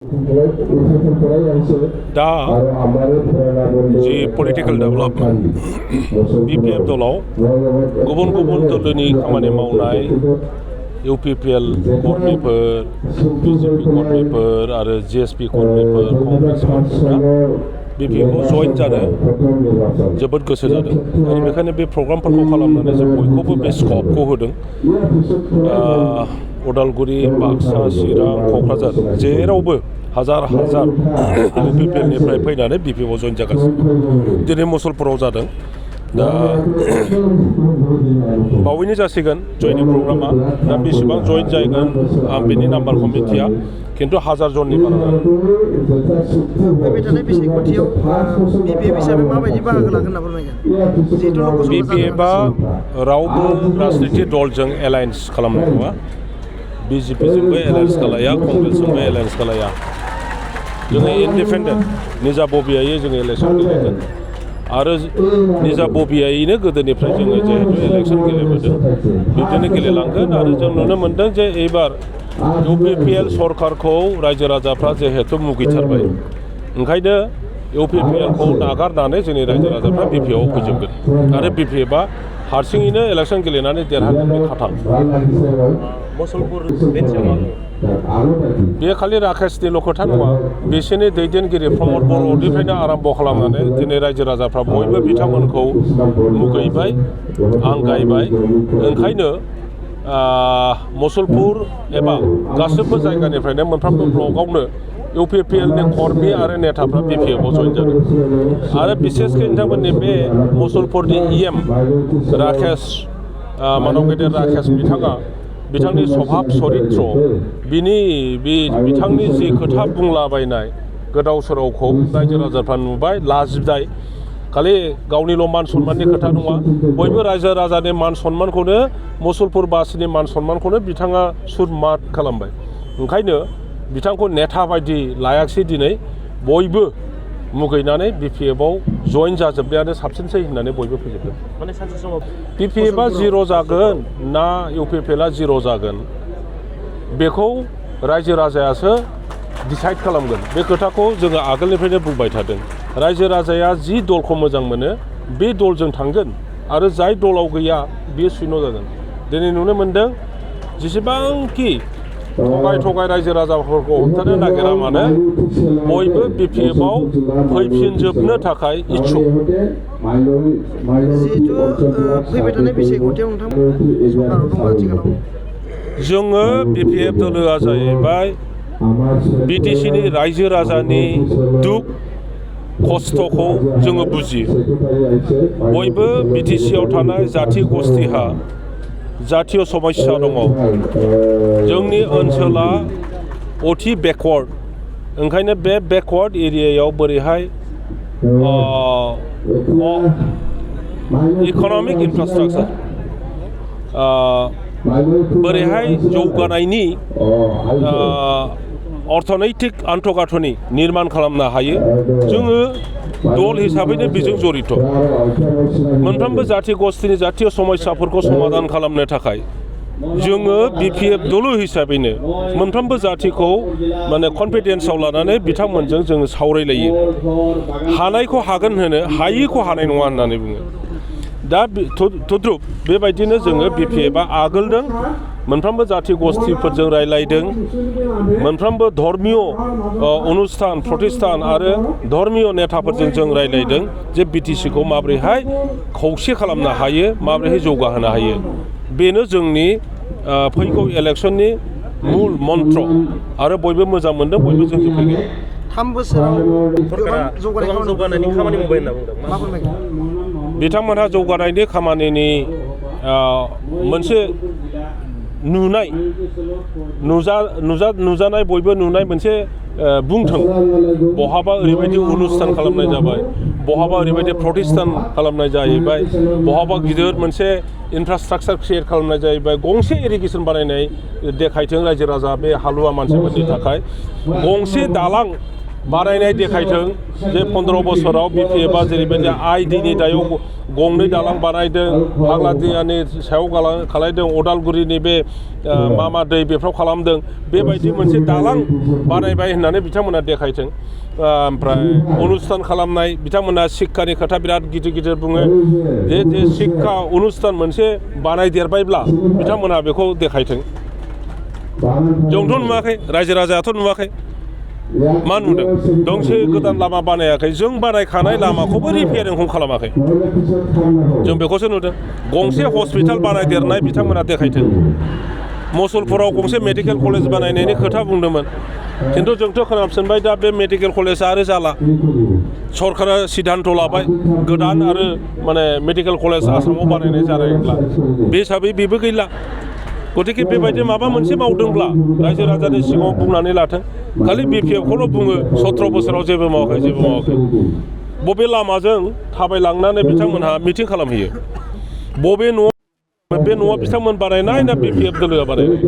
दा जि political development BPF दलाव गुबुन गुबुन दोलोनि खामानि मावनाय इउपिपिएल कर्मीफोर बिजेपि कर्मीफोर आरो जिएसपि कर्मीफोर कंग्रेस कर्मीफोरा बिपिएफआव जइन जानो जोबोद गोसो जादों आरो बेखायनो बे प्रग्रामफोरखौ खालामनानै जों बयखौबो बे स्कपखौ होदों। उदालगुरि बाक्सा चिरां क'क्राझार जेरावबो हाजार इउपिपिएलनिफ्राय फैनानै बिपिएफआव जइन जागासिनो दिनै मुसलपुराव जादों। दा बावैनो जासिगोन जयनिं प्रग्रामा दा बेसेबां जइन जागोन आं बेनि नाम्बारखौ मिथिया खिन्थु 1000 जननि बारा जागोन। फैबाय थानाय बिसायख'थियाव बिपिएफ हिसाबै माबायदि बाहागो लागोन होनना फोरमायगोन? बिपिएफआ रावबो राजनितिक दलजों एलायन्स खालामनाय नङा। बिजेपिजोंबो एलायन्स खालाया कंग्रेसजोंबो एलायन्स खालाया। जोङो इन्डिपेन्डेन्ट निजा बबियायै जोङो इलेक्सन गेलेगोन आरो निजा बबियायैनो गोदोनिफ्राय जोङो जिहेतु इलेक्सन गेलेबोदों बिदिनो गेलेलांगोन आरो जों नुनो मोन्दों जे एबार इउपिपिएल सरकारखौ रायजो राजाफ्रा जिहेतु मुगैथारबाय ओंखायनो इउपिपिएलखौ नागारनानै जोंनि रायजो राजाफ्रा बिपिएफआव फैजोबगोन आरो बिपिएफआ हारसिङैनो इलेक्सन गेलेनानै देरहागोन बे खाथां। बे खालि राकेशनिल' खोथा नङा बिसोरनि दैदेनगिरि प्रमद बर'निफ्रायनो आराम्भ खालामनानै दिनै रायजो राजाफ्रा बयबो बिथांमोनखौ मुगैबाय आंगायबाय। ओंखायनो मुसलपुर एबा गासैबो जायगानिफ्रायनो मोनफ्रोमबो ब्लकआवनो इउपिपिएलनि कर्मी आरो नेताफ्रा बिपिएफआव जइन जादों आरो बिसेसकै नोंथांमोननि बे मुसलपुरनि इएम राकेश मानब गेदेर राकेश बिथांनि स्वभाब चरित्र बिथांनि जि खोथा बुंलाबायनाय गोदाव सोरावखौ रायजो राजाफ्रा नुबाय लाजिबाय। खालि गावनिल' मान सन्माननि खोथा नङा बयबो रायजो राजानि मान सन्मानखौनो मुसलपुरबासिनि मान सन्मानखौनो बिथाङा सुरमात खालामबाय। ओंखायनो बिथांखौ नेता बायदि लायाखिसै दिनै बयबो मुगैनानै बिपिएफआव जइन जाजोबनायानो साबसिनसै होननानै बयबो फैजोबदों। माने सानसे समाव बिपिएफआ 0 जागोन ना इउपिपिएलआ 0 जागोन बेखौ रायजो राजायासो डिसाइड खालामगोन। बे खोथाखौ जोङो आगोलनिफ्रायनो बुंबाय थादों। रायजो राजाया जि दलखौ मोजां मोनो बे दलजों थांगोन आरो जाय दलाव गैया बेयो शून्य जागोन। दिनै नुनो मोन्दों जेसेबांखि थगाय रायजो राजाफोरखौ हमथानो नागिरा मानो बयबो बिपिएफआव फैफिनजोबनो थाखाय इच्छुक। जिहेतु फैबाय थानाय बिसायख'थियाव नोंथां सरकाराव दङ आथिखालाव जोङो बिपिएफ दोलोआ जाहैबाय बिटिसिनि रायजो राजानि दुख खस्थ'खौ जोङो बुजियो। बयबो बिटिसिआव थानाय जाथि गस्थिहा जातीय समस्या दङ। जोंनि ओनसोला अति बेकवार्ड ओंखायनो बे बेकवार्ड एरियायाव बोरैहाय इक'नमिक इनफ्रास्ट्राक्चार बोरैहाय जौगानायनि अर्थनैतिक आन्तगाथनि निर्माण खालामनो हायो जोङो दल हिसाबैनो बेजों जड़ित। मोनफ्रोमबो जाथि गस्थिनि जातीय समस्याफोरखौ समाधान खालामनो थाखाय जोङो बिपिएफ दल हिसाबैनो मोनफ्रोमबो जाथिखौ माने कनफिडेन्सआव लानानै बिथांमोनजों जोङो सावरायलायो। हानायखौ हागोन होनो हायिखौ हानाय नङा होननानै बुङो। दा तद्रुप बेबायदिनो जोङो बिपिएफआ आगोलदों मोनफ्रोमबो जाथि गस्थिफोरजों रायलायदों। मोनफ्रोमबो धर्मीय अनुष्ठान प्रतिष्ठान आरो धर्मीय नेताफोरजों जों रायलायदों जे बिटिसिखौ माबोरैहाय खौसे खालामनो हायो माबोरैहाय जौगाहोनो हायो। बेनो जोंनि फैगौ इलेक्सननि मुल मन्त्र आरो बयबो मोजां मोनदों बयबो जोंजों फैगोन। 3 बोसोराव गोबां जौगानायनि खामानि मावबाय होनना बुंदों मा फोरमायगोन? बिथांमोनहा जौगानायनि खामानिनि मोनसे नुजानाय बयबो नुनाय मोनसे बुंथों। बहाबा ओरैबायदि अनुष्ठान खालामनाय जाबाय बहाबा ओरैबायदि प्रतिष्ठान खालामनाय जाहैबाय बहाबा गिदिर मोनसे इनफ्रास्ट्राक्चार क्रिएट खालामनाय जाहैबाय गंसे इरिगेसन बानायनाय देखायथों रायजो राजा बे हालुवा मानसिफोरनि थाखाय गंसे दालां बानायनाय देखायथों जे 15 बोसोराव BPFआ जेरैबायदि आइडिनि दायाव गंनै दालां बानायदों, फाग्लादियानि सायाव खालायदों, अदालगुरिनि बे मा दै बेफ्राव खालामदों, बेबायदि मोनसे दालां बानायबाय होननानै बिथांमोना देखायथों। ओमफ्राय अनुस्थान खालामनाय बिथांमोना शिक्षानि खोथा बिराद गिदिर गिदिर बुङो जे शिक्षा अनुस्थान मोनसे बानायदेरबायब्ला बिथांमोना बेखौ देखायथों। जोंथ' नुवाखै, रायजो राजायाथ' नुवाखै। मा नुदों? दोंसे गोदान लामा बानायाखै, जों बानायखानाय लामाखौबो रिपेयारिं खालामाखै। जों बेखौसो नुदों। गंसे हस्पिटाल बानायदेरनाय बिथांमोना देखायथों। मुसलपुराव गंसे मेडिकेल कलेज बानायनायनि खोथा बुंदोंमोन, खिन्थु जोंथ' खोनाफिनबाय दा बे मेडिकेल कलेजआ आरो जाला। सरकारा सिद्धान्त लाबाय गोदान आरो माने मेडिकेल कलेज आसामाव बानायनाय जानाय नंला। बे हिसाबै बेबो गैला। गतिके बेबायदि माबा मोनसे मावदोंब्ला रायजो राजानि सिगाङाव बुंनानै लाथों। खालि BPFखौल' बुङो 17 बोसोराव जेबो मावाखै। बबे लामाजों थाबायलांनानै बिथांमोनहा मिटिं खालामहैयो? बबे न'आव बिथांमोन बानायनाय ना BPF दोलोआ बानायनाय?